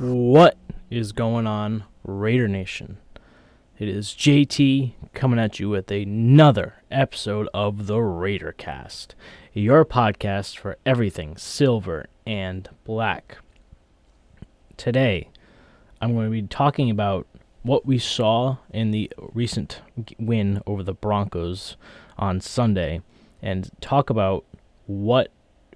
What is going on, Raider Nation? It is JT coming at you with another episode of the Raider Cast, your podcast for everything silver and black. Today, I'm going to be talking about what we saw in the recent win over the Broncos on Sunday and talk about what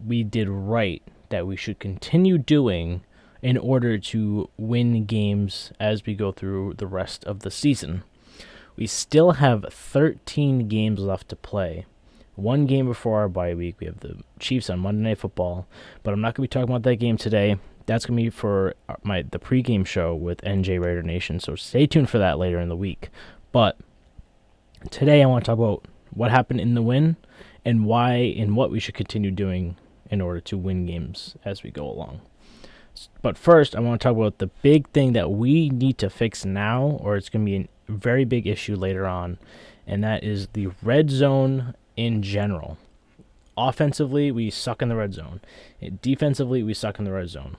we did right that we should continue doing in order to win games as we go through the rest of the season. We still have 13 games left to play. One game before our bye week. We have the Chiefs on Monday Night Football, but I'm not going to be talking about that game today. That's going to be for the pregame show with NJ Raider Nation, so stay tuned for that later in the week. But today I want to talk about what happened in the win and why and what we should continue doing in order to win games as we go along. But first, I want to talk about the big thing that we need to fix now, or it's going to be a very big issue later on, and that is the red zone in general. Offensively, we suck in the red zone. Defensively, we suck in the red zone.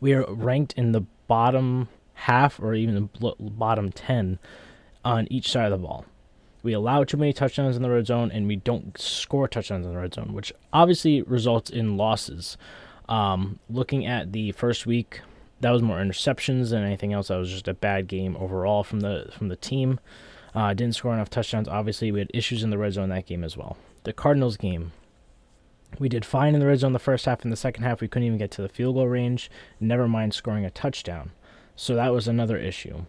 We are ranked in the bottom half or even the bottom 10 on each side of the ball. We allow too many touchdowns in the red zone, and we don't score touchdowns in the red zone, which obviously results in losses. Looking at the first week, that was more interceptions than anything else. That was just a bad game overall from the team. Didn't score enough touchdowns. Obviously, we had issues in the red zone in that game as well. The Cardinals game, we did fine in the red zone the first half. In the second half, we couldn't even get to the field goal range, never mind scoring a touchdown. So that was another issue.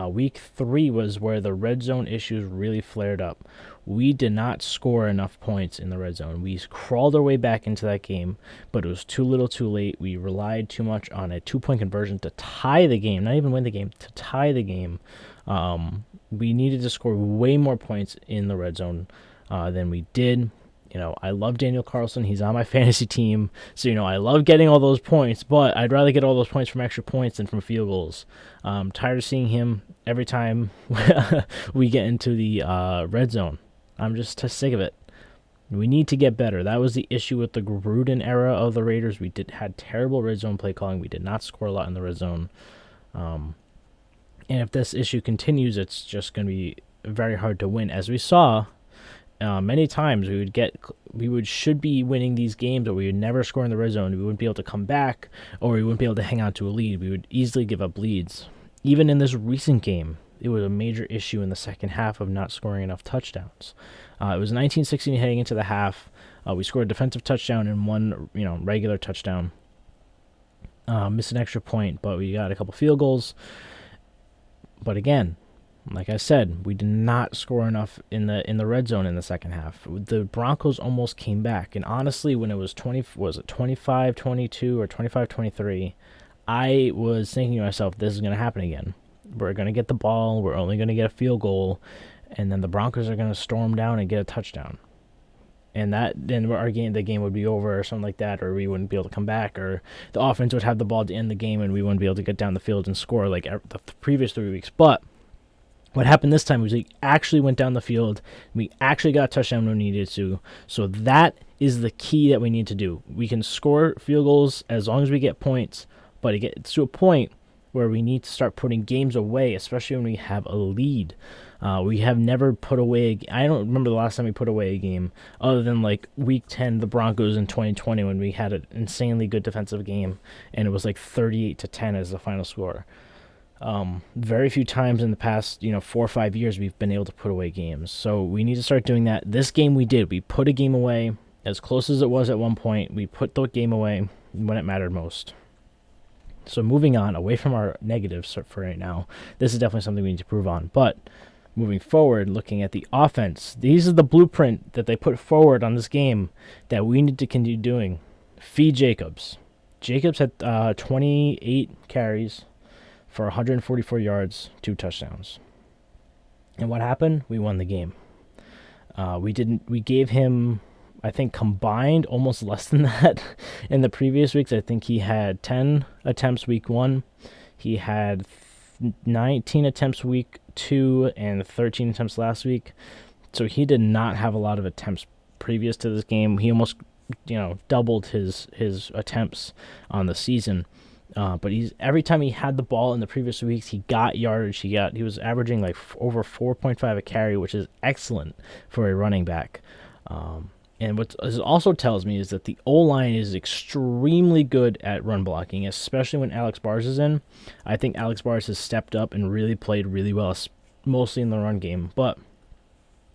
Week 3 was where the red zone issues really flared up. We did not score enough points in the red zone. We crawled our way back into that game, but it was too little too late. We relied too much on a 2-point conversion to tie the game, not even win the game, to tie the game. We needed to score way more points in the red zone than we did. I love Daniel Carlson. He's on my fantasy team. So, I love getting all those points, but I'd rather get all those points from extra points than from field goals. I'm tired of seeing him every time we get into the red zone. I'm just sick of it. We need to get better. That was the issue with the Gruden era of the Raiders. We had terrible red zone play calling. We did not score a lot in the red zone. And if this issue continues, it's just going to be very hard to win. As we saw, many times we should be winning these games, but we would never score in the red zone. We wouldn't be able to come back, or we wouldn't be able to hang on to a lead. We would easily give up leads. Even in this recent game, it was a major issue in the second half of not scoring enough touchdowns. It was 19-16 heading into the half. We scored a defensive touchdown and one, regular touchdown. Missed an extra point, but we got a couple field goals. But again, like I said, we did not score enough in the red zone in the second half. The Broncos almost came back, and honestly, when it was 25-22 or 25-23, I was thinking to myself, this is going to happen again. We're going to get the ball, we're only going to get a field goal, and then the Broncos are going to storm down and get a touchdown. And then the game would be over or something like that, or we wouldn't be able to come back, or the offense would have the ball to end the game and we wouldn't be able to get down the field and score like the previous 3 weeks. But what happened this time was we actually went down the field. We actually got a touchdown when we needed to. So that is the key that we need to do. We can score field goals as long as we get points, but it gets to a point where we need to start putting games away, especially when we have a lead. We have never put away I don't remember the last time we put away a game other than like week 10, the Broncos in 2020, when we had an insanely good defensive game and it was like 38-10 as the final score. Very few times in the past, 4 or 5 years we've been able to put away games. So we need to start doing that. This game we did. We put a game away as close as it was at one point. We put the game away when it mattered most. So moving on, away from our negatives for right now, this is definitely something we need to improve on. But moving forward, looking at the offense, these are the blueprint that they put forward on this game that we need to continue doing. Feed Jacobs. Jacobs had 28 carries for 144 yards, 2 touchdowns. And what happened? We won the game. We gave him, I think, combined almost less than that in the previous weeks. I think he had 10 attempts week 1. He had 19 attempts week 2 and 13 attempts last week. So he did not have a lot of attempts previous to this game. He almost, doubled his attempts on the season. But every time he had the ball in the previous weeks, he got yardage. He was averaging like over 4.5 a carry, which is excellent for a running back. And what this also tells me is that the O-line is extremely good at run blocking, especially when Alex Bars is in. I think Alex Bars has stepped up and really played really well, mostly in the run game. But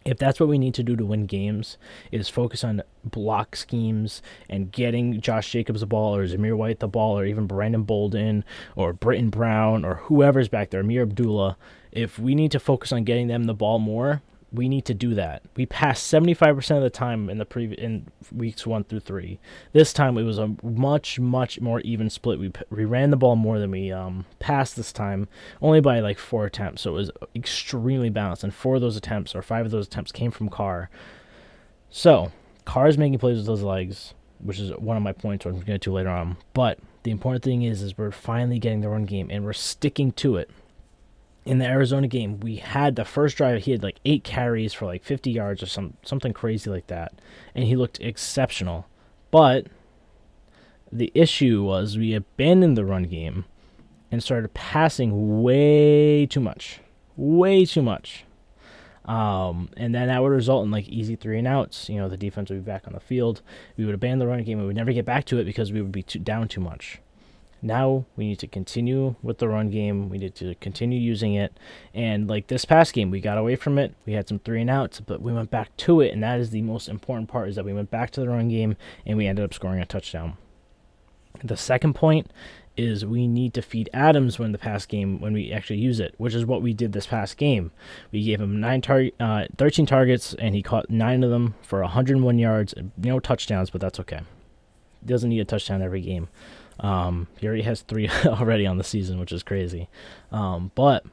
if that's what we need to do to win games, is focus on block schemes and getting Josh Jacobs the ball, or Zamir White the ball, or even Brandon Bolden or Britton Brown or whoever's back there, Amir Abdullah. If we need to focus on getting them the ball more, we need to do that. We passed 75% of the time in weeks 1 through 3. This time it was a much more even split. We ran the ball more than we passed this time, only by like 4 attempts. So it was extremely balanced. And 4 of those attempts, or 5 of those attempts, came from Carr. So Carr's making plays with those legs, which is one of my points I'm going to get to later on. But the important thing is we're finally getting the run game and we're sticking to it. In the Arizona game, we had the first drive, he had like 8 carries for like 50 yards or something crazy like that, and he looked exceptional. But the issue was we abandoned the run game and started passing way too much. And then that would result in like easy 3-and-outs. The defense would be back on the field. We would abandon the run game and we would never get back to it because we would be down too much. Now we need to continue with the run game. We need to continue using it. And like this past game, we got away from it. We had some 3-and-outs, but we went back to it. And that is the most important part, is that we went back to the run game and we ended up scoring a touchdown. The second point is we need to feed Adams when we actually use it, which is what we did this past game. We gave him 13 targets, and he caught 9 of them for 101 yards. No touchdowns, but that's okay. He doesn't need a touchdown every game. He already has 3 already on the season, which is crazy. But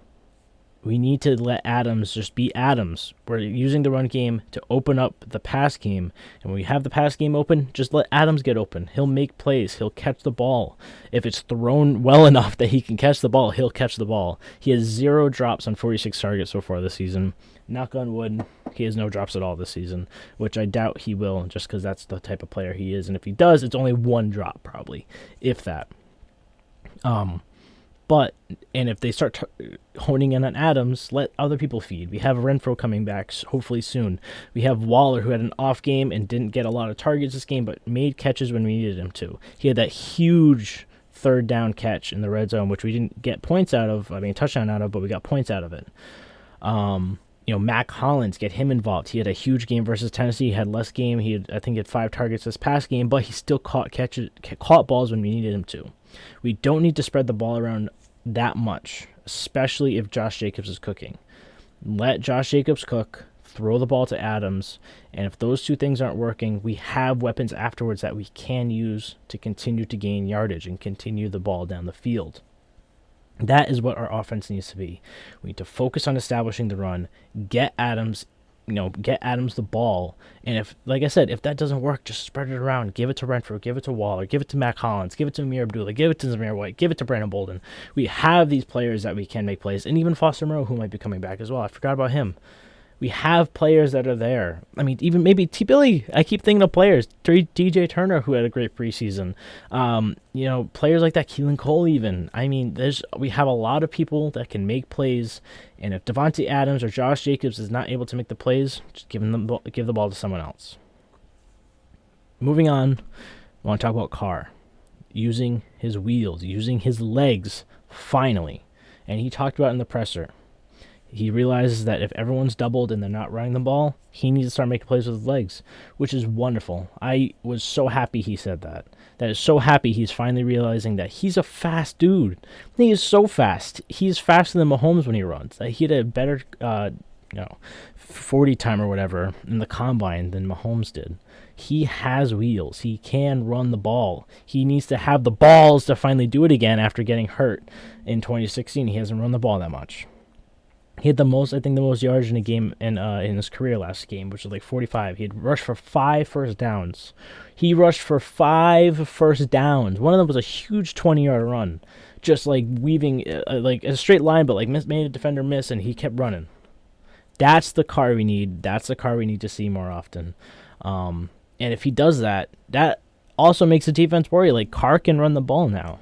we need to let Adams just be Adams. We're using the run game to open up the pass game. And when we have the pass game open, just let Adams get open. He'll make plays. He'll catch the ball. If it's thrown well enough that he can catch the ball, he'll catch the ball. He has 0 drops on 46 targets so far this season. Knock on wood, he has no drops at all this season, which I doubt he will, just because that's the type of player he is. And if he does, it's only 1 drop probably, if that. And if they start honing in on Adams, let other people feed. We have Renfrow coming back hopefully soon. We have Waller, who had an off game and didn't get a lot of targets this game, but made catches when we needed him to. He had that huge 3rd down catch in the red zone, which we didn't get touchdown out of, but we got points out of it. Mac Hollins, get him involved. He had a huge game versus Tennessee. He had less game. I think he had 5 targets this past game, but he still caught balls when we needed him to. We don't need to spread the ball around that much, especially if Josh Jacobs is cooking. Let Josh Jacobs cook, throw the ball to Adams, and if those 2 things aren't working, we have weapons afterwards that we can use to continue to gain yardage and continue the ball down the field. That is what our offense needs to be. We need to focus on establishing the run, get Adams the ball, and if that doesn't work, just spread it around. Give it to Renfrow, give it to Waller, give it to Mac Hollins, give it to Amir Abdullah, give it to Zamir White, give it to Brandon Bolden. We have these players that we can make plays, and even Foster Moreau, who might be coming back as well. I forgot about him. We have players that are there. I mean, even maybe T. Billy. I keep thinking of players. DJ Turner, who had a great preseason. Players like that. Keelan Cole, even. I mean, we have a lot of people that can make plays. And if Davante Adams or Josh Jacobs is not able to make the plays, just give the ball to someone else. Moving on, I want to talk about Carr. Using his wheels, using his legs, finally. And he talked about it in the presser. He realizes that if everyone's doubled and they're not running the ball, he needs to start making plays with his legs, which is wonderful. I was so happy he said that. That is so happy he's finally realizing that he's a fast dude. He is so fast. He's faster than Mahomes when he runs. He had a better 40 time or whatever in the combine than Mahomes did. He has wheels. He can run the ball. He needs to have the balls to finally do it again after getting hurt in 2016. He hasn't run the ball that much. He had the most yards in a game in his career last game, which was like 45. He had rushed for 5 first downs. He rushed for 5 first downs. One of them was a huge 20-yard run, just like weaving like a straight line, but like made a defender miss, and he kept running. That's the Carr we need. That's the Carr we need to see more often. And if he does that, that also makes the defense worry. Like, Carr can run the ball now.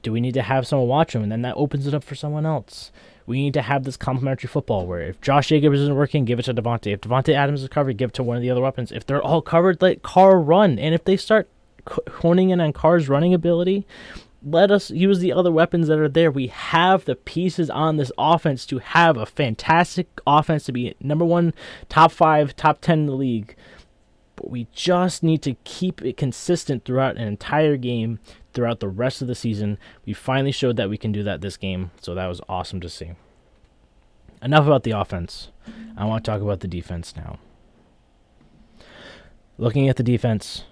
Do we need to have someone watch him, and then that opens it up for someone else? We need to have this complementary football where if Josh Jacobs isn't working, give it to Devontae. If Devontae Adams is covered, give it to one of the other weapons. If they're all covered, let Carr run. And if they start honing in on Carr's running ability, let us use the other weapons that are there. We have the pieces on this offense to have a fantastic offense, to be number one, top 5, top 10 in the league. But we just need to keep it consistent throughout an entire game, throughout the rest of the season. We finally showed that we can do that this game, so that was awesome to see. Enough about the offense. I want to talk about the defense now. Looking at the defense,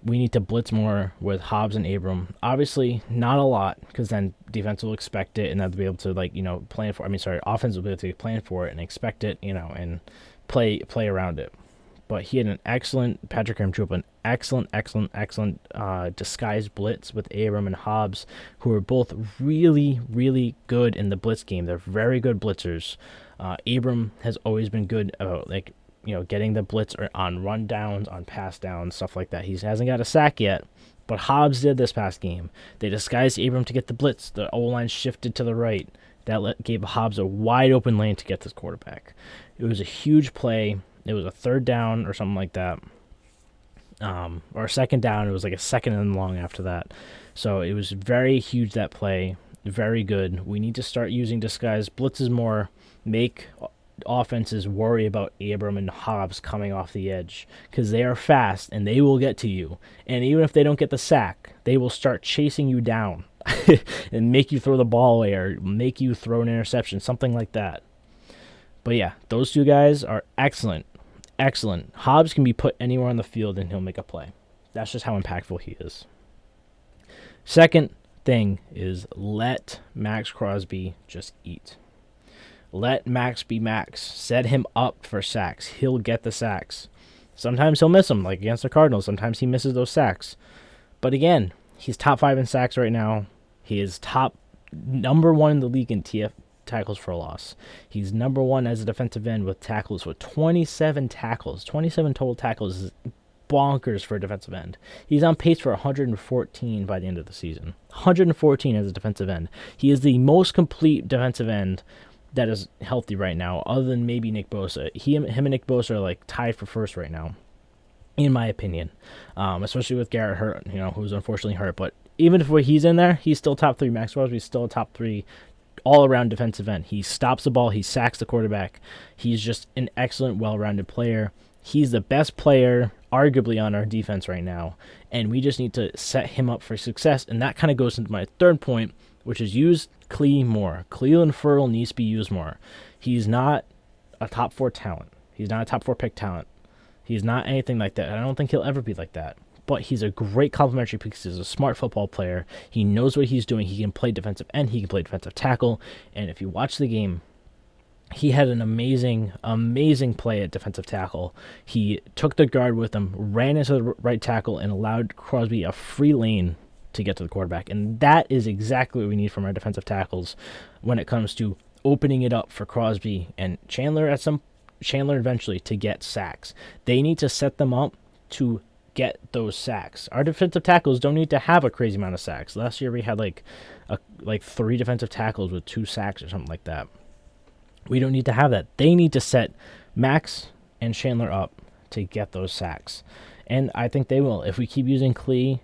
we need to blitz more with Hobbs and Abram. Obviously, not a lot, because then defense will expect it, and they'll be able to, plan for. Offense will be able to plan for it and expect it, and play around it. But he had Patrick Graham drew up an excellent disguised blitz with Abram and Hobbs, who are both really, really good in the blitz game. They're very good blitzers. Abram has always been good about, getting the blitz on run downs, on pass downs, stuff like that. He hasn't got a sack yet, but Hobbs did this past game. They disguised Abram to get the blitz. The O-line shifted to the right. That gave Hobbs a wide open lane to get this quarterback. It was a huge play. It was a third down or something like that. Or a second down. It was like a second and long after that. So it was very huge, that play. Very good. We need to start using disguised blitzes more. Make offenses worry about Abram and Hobbs coming off the edge, because they are fast and they will get to you. And even if they don't get the sack, they will start chasing you down and make you throw the ball away or make you throw an interception, something like that. But yeah, those two guys are excellent. Hobbs can be put anywhere on the field and he'll make a play. That's just how impactful he is. Second thing is, let Max Crosby just eat. Let Max be Max. Set him up for sacks. He'll get the sacks. Sometimes he'll miss them, like against the Cardinals. Sometimes he misses those sacks. But again, he's top 5 in sacks right now. He is number 1 in the league in TF tackles for a loss. He's number 1 as a defensive end with tackles, with 27 tackles. 27 total tackles is bonkers for a defensive end. He's on pace for 114 by the end of the season. 114 as a defensive end. He is the most complete defensive end that is healthy right now, other than maybe Nick Bosa. Him and Nick Bosa are tied for first right now, in my opinion. Especially with Garrett hurt, who's unfortunately hurt. But even if he's in there, he's still top 3. Max Crosby's still a top 3 all-around defensive end. He stops the ball. He sacks the quarterback. He's just an excellent, well-rounded player. He's the best player, arguably, on our defense right now, and we just need to set him up for success. And that kind of goes into my third point, which is use Klee more. Clelin Ferrell needs to be used more. He's not a top 4 talent. He's not a top 4 pick talent. He's not anything like that. I don't think he'll ever be like that. But he's a great complementary piece. He's a smart football player. He knows what he's doing. He can play defensive end. He can play defensive tackle. And if you watch the game, he had an amazing play at defensive tackle. He took the guard with him, ran into the right tackle, and allowed Crosby a free lane to get to the quarterback. And that is exactly what we need from our defensive tackles when it comes to opening it up for Crosby and Chandler eventually to get sacks. They need to set them up to get those sacks. Our defensive tackles don't need to have a crazy amount of sacks. Last year we had like 3 defensive tackles with 2 sacks or something like that. We don't need to have that. They need to set Max and Chandler up to get those sacks. And I think they will. If we keep using Klee,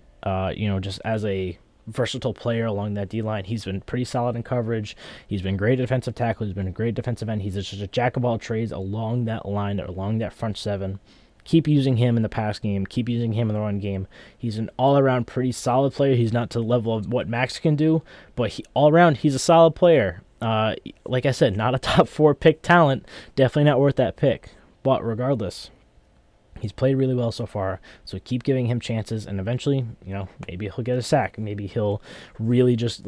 just as a versatile player along that D-line, he's been pretty solid in coverage. He's been great at defensive tackle. He's been a great defensive end. He's just a jack of all trades along that line, along that front 7. Keep using him in the pass game. Keep using him in the run game. He's an all-around pretty solid player. He's not to the level of what Max can do, but all-around, he's a solid player. Like I said, not a top 4 pick talent. Definitely not worth that pick. But regardless, he's played really well so far. So keep giving him chances, and eventually, maybe he'll get a sack. Maybe he'll really just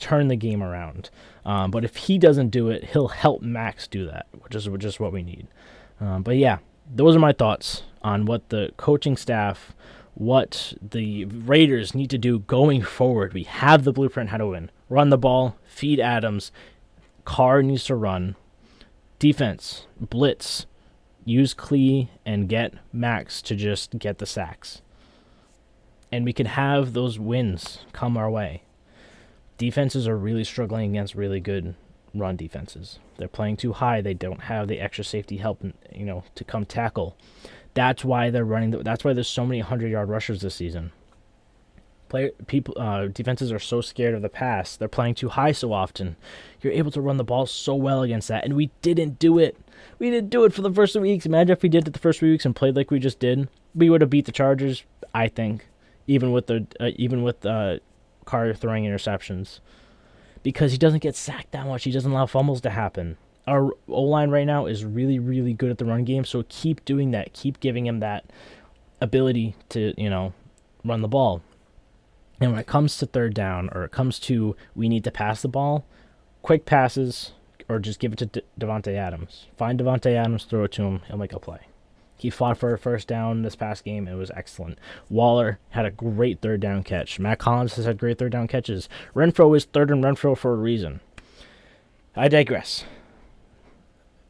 turn the game around. But if he doesn't do it, he'll help Max do that, which is what we need. But yeah, those are my thoughts on what the coaching staff, what the Raiders need to do going forward. We have the blueprint how to win. Run the ball, feed Adams. Carr needs to run. Defense, blitz, use Klee, and get Max to just get the sacks. And we can have those wins come our way. defenses are really struggling against really good run defenses. They're playing too high. They don't have the extra safety help, to come tackle. That's why they're running. That's why there's so many 100-yard rushers this season. Defenses are so scared of the pass. They're playing too high so often. You're able to run the ball so well against that, and we didn't do it. We didn't do it for the first 3 weeks. Imagine if we did it the first 3 weeks and played like we just did. We would have beat the Chargers, I think, even with Carr throwing interceptions, because he doesn't get sacked that much. He doesn't allow fumbles to happen. Our O-line right now is really, really good at the run game, so keep doing that. Keep giving him that ability to, run the ball. And when it comes to third down, or it comes to we need to pass the ball, quick passes, or just give it to Davante Adams. Find Davante Adams, throw it to him, he'll make a play. He fought for a first down this past game. It was excellent. Waller had a great third down catch. Matt Collins has had great third down catches. Renfrow is third and Renfrow for a reason. I digress.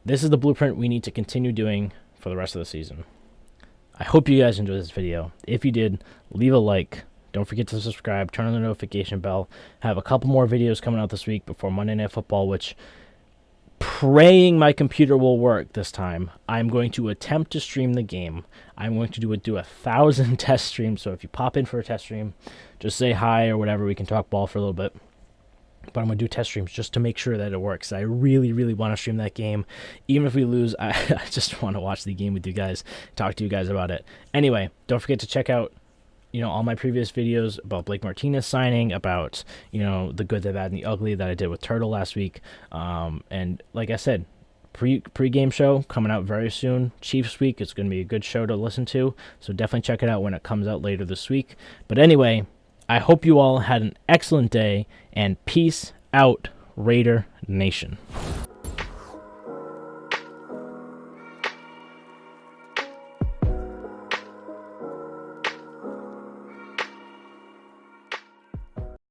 This is the blueprint we need to continue doing for the rest of the season. I hope you guys enjoyed this video. If you did, leave a like. Don't forget to subscribe. Turn on the notification bell. I have a couple more videos coming out this week before Monday Night Football, which, praying my computer will work this time, I'm going to attempt to stream the game. I'm going to do 1,000 test streams. So if you pop in for a test stream, just say hi or whatever. We can talk ball for a little bit. But I'm going to do test streams just to make sure that it works. I really, really want to stream that game. Even if we lose, I just want to watch the game with you guys, talk to you guys about it. Anyway, don't forget to check out all my previous videos about Blake Martinez signing, about, the good, the bad, and the ugly that I did with Turtle last week. And like I said, pre-game show coming out very soon. Chiefs week, it's going to be a good show to listen to. So definitely check it out when it comes out later this week. But anyway, I hope you all had an excellent day, and peace out, Raider Nation.